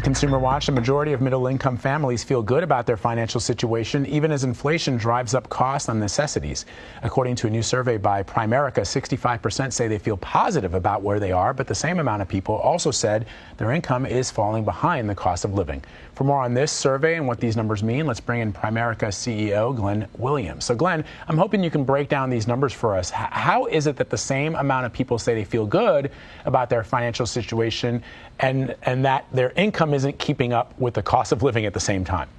Consumer Watch, a majority of middle-income families feel good about their financial situation, even as inflation drives up costs on necessities. According to a new survey by Primerica, 65% say they feel positive about where they are, but the same amount of people also said their income is falling behind the cost of living. For more on this survey and what these numbers mean, let's bring in Primerica CEO Glenn Williams. So Glenn, I'm hoping you can break down these numbers for us. How is it that the same amount of people say they feel good about their financial situation and that their income isn't keeping up with the cost of living at the same time?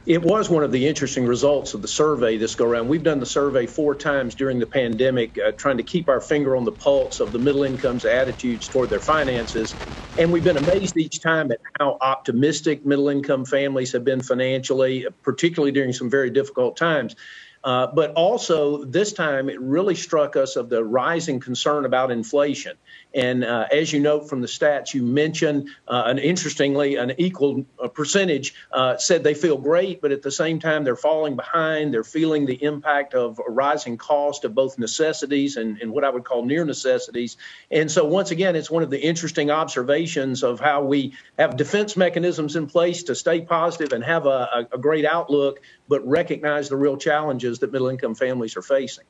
It was one of the interesting results of the survey this go around. We've done the survey 4 times during the pandemic, trying to keep our finger on the pulse of the middle income's attitudes toward their finances. And we've been amazed each time at how optimistic middle income families have been financially, particularly during some very difficult times. But also this time it really struck us of the rising concern about inflation. And as you note from the stats, you mentioned, interestingly, an equal percentage said they feel great, but at the same time they're falling behind. They're feeling the impact of a rising cost of both necessities and what I would call near necessities. And so once again, it's one of the interesting observations of how we have defense mechanisms in place to stay positive and have a great outlook, but recognize the real challenges that middle-income families are facing.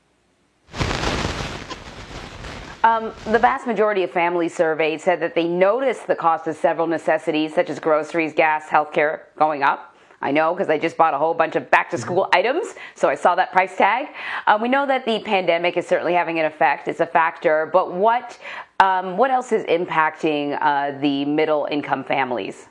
The vast majority of families surveyed said that they noticed the cost of several necessities, such as groceries, gas, healthcare, going up. I know because I just bought a whole bunch of back-to-school items, so I saw that price tag. We know that the pandemic is certainly having an effect. It's a factor. But what else is impacting the middle-income families?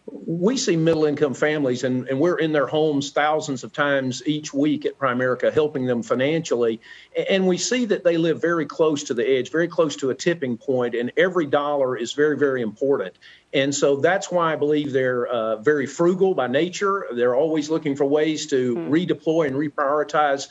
We see middle-income families, and we're in their homes thousands of times each week at Primerica, helping them financially. And we see that they live very close to the edge, very close to a tipping point, and every dollar is very, very important. And so that's why I believe they're very frugal by nature. They're always looking for ways to redeploy and reprioritize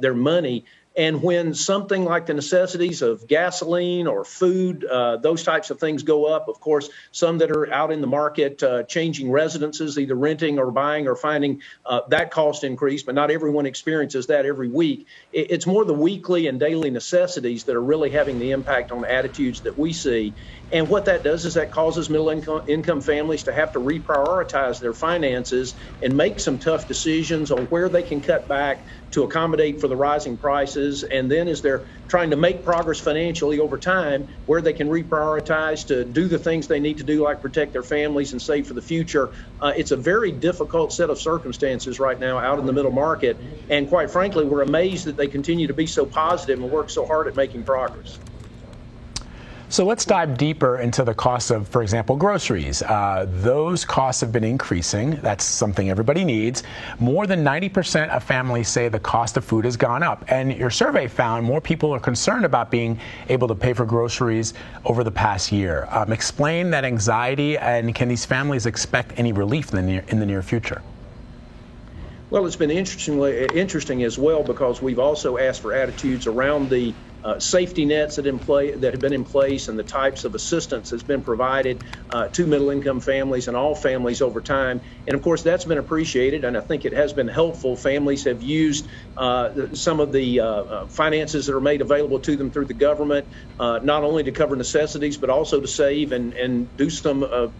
their money. And when something like the necessities of gasoline or food, those types of things go up, of course, some that are out in the market changing residences, either renting or buying or finding that cost increase, but not everyone experiences that every week. It's more the weekly and daily necessities that are really having the impact on attitudes that we see. And what that does is that causes middle income families to have to reprioritize their finances and make some tough decisions on where they can cut back to accommodate for the rising prices. And then as they're trying to make progress financially over time, where they can reprioritize to do the things they need to do, like protect their families and save for the future. It's a very difficult set of circumstances right now out in the middle market. And quite frankly, we're amazed that they continue to be so positive and work so hard at making progress. So let's dive deeper into the cost of, for example, groceries. Those costs have been increasing. That's something everybody needs. More than 90% of families say the cost of food has gone up. And your survey found more people are concerned about being able to pay for groceries over the past year. Explain that anxiety, and can these families expect any relief in the near future? Well, it's been interesting as well, because we've also asked for attitudes around the safety nets that have been in place and the types of assistance that's been provided to middle-income families and all families over time. And of course, that's been appreciated, and I think it has been helpful. Families have used some of the finances that are made available to them through the government, not only to cover necessities, but also to save and do some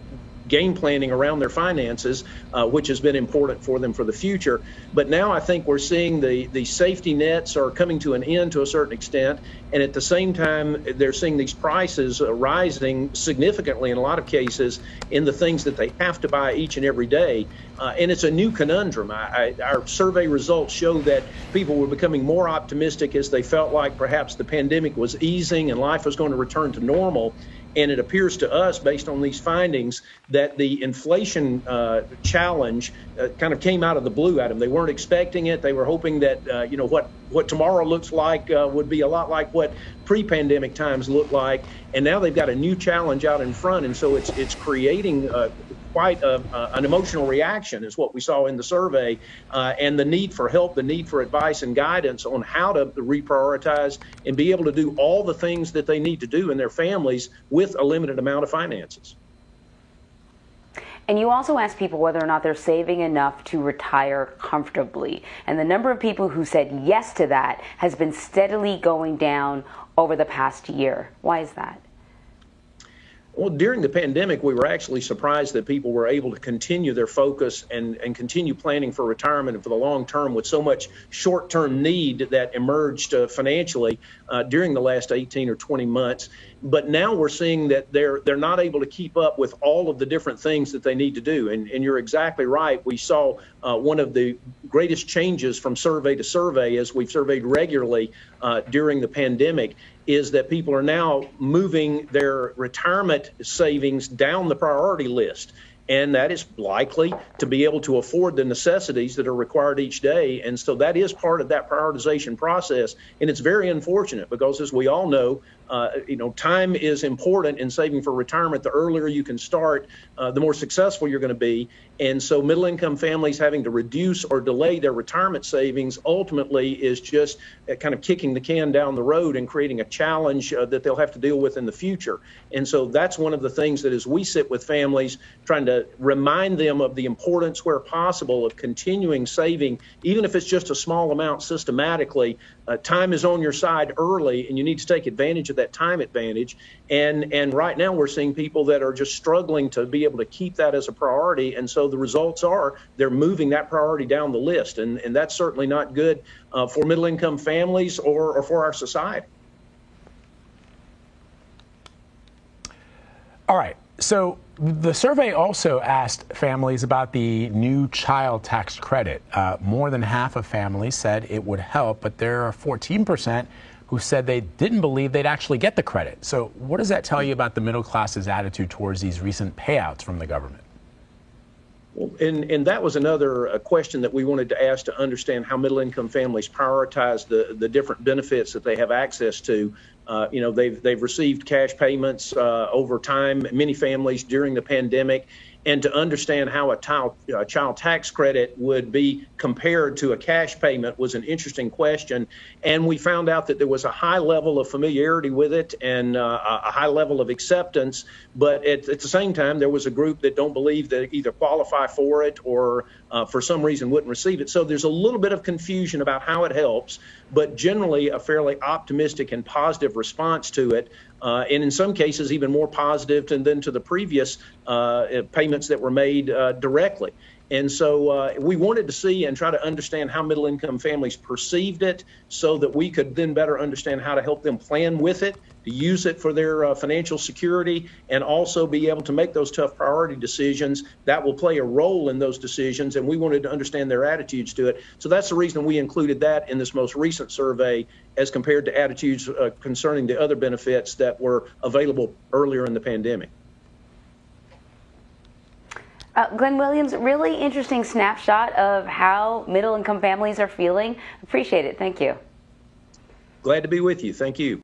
game planning around their finances, which has been important for them for the future. But now I think we're seeing the safety nets are coming to an end to a certain extent, and at the same time they're seeing these prices rising significantly in a lot of cases in the things that they have to buy each and every day. And it's a new conundrum. Our survey results show that people were becoming more optimistic as they felt like perhaps the pandemic was easing and life was going to return to normal. And it appears to us, based on these findings, that the inflation challenge kind of came out of the blue at them. They weren't expecting it. They were hoping that, what tomorrow looks like would be a lot like what pre-pandemic times looked like. And now they've got a new challenge out in front. And so it's creating quite an emotional reaction, is what we saw in the survey, and the need for help, the need for advice and guidance on how to reprioritize and be able to do all the things that they need to do in their families with a limited amount of finances. And you also asked people whether or not they're saving enough to retire comfortably. And the number of people who said yes to that has been steadily going down over the past year. Why is that? Well, during the pandemic, we were actually surprised that people were able to continue their focus and continue planning for retirement and for the long term with so much short-term need that emerged financially during the last 18 or 20 months. But now we're seeing that they're not able to keep up with all of the different things that they need to do. And you're exactly right. We saw one of the greatest changes from survey to survey, as we've surveyed regularly during the pandemic, is that people are now moving their retirement savings down the priority list. And that is likely to be able to afford the necessities that are required each day. And so that is part of that prioritization process. And it's very unfortunate because, as we all know, time is important in saving for retirement. The earlier you can start, the more successful you're going to be. And so middle-income families having to reduce or delay their retirement savings ultimately is just kind of kicking the can down the road and creating a challenge that they'll have to deal with in the future. And so that's one of the things that, as we sit with families, trying to remind them of the importance, where possible, of continuing saving, even if it's just a small amount systematically. Time is on your side early, and you need to take advantage of that time advantage. And right now we're seeing people that are just struggling to be able to keep that as a priority. And so the results are they're moving that priority down the list. And that's certainly not good for middle-income families or for our society. All right. So the survey also asked families about the new child tax credit. More than half of families said it would help, but there are 14% who said they didn't believe they'd actually get the credit. So what does that tell you about the middle class's attitude towards these recent payouts from the government? Well, and that was another question that we wanted to ask to understand how middle-income families prioritize the different benefits that they have access to. They've received cash payments over time, many families during the pandemic, and to understand how a child tax credit would be compared to a cash payment was an interesting question. And we found out that there was a high level of familiarity with it and a high level of acceptance. But at the same time, there was a group that don't believe that either qualify for it or for some reason wouldn't receive it. So there's a little bit of confusion about how it helps, but generally a fairly optimistic and positive response to it. And in some cases, even more positive than to the previous payments that were made directly. And so we wanted to see and try to understand how middle-income families perceived it so that we could then better understand how to help them plan with it, to use it for their financial security, and also be able to make those tough priority decisions that will play a role in those decisions. And we wanted to understand their attitudes to it. So that's the reason we included that in this most recent survey as compared to attitudes concerning the other benefits that were available earlier in the pandemic. Glenn Williams, really interesting snapshot of how middle-income families are feeling. Appreciate it. Thank you. Glad to be with you. Thank you.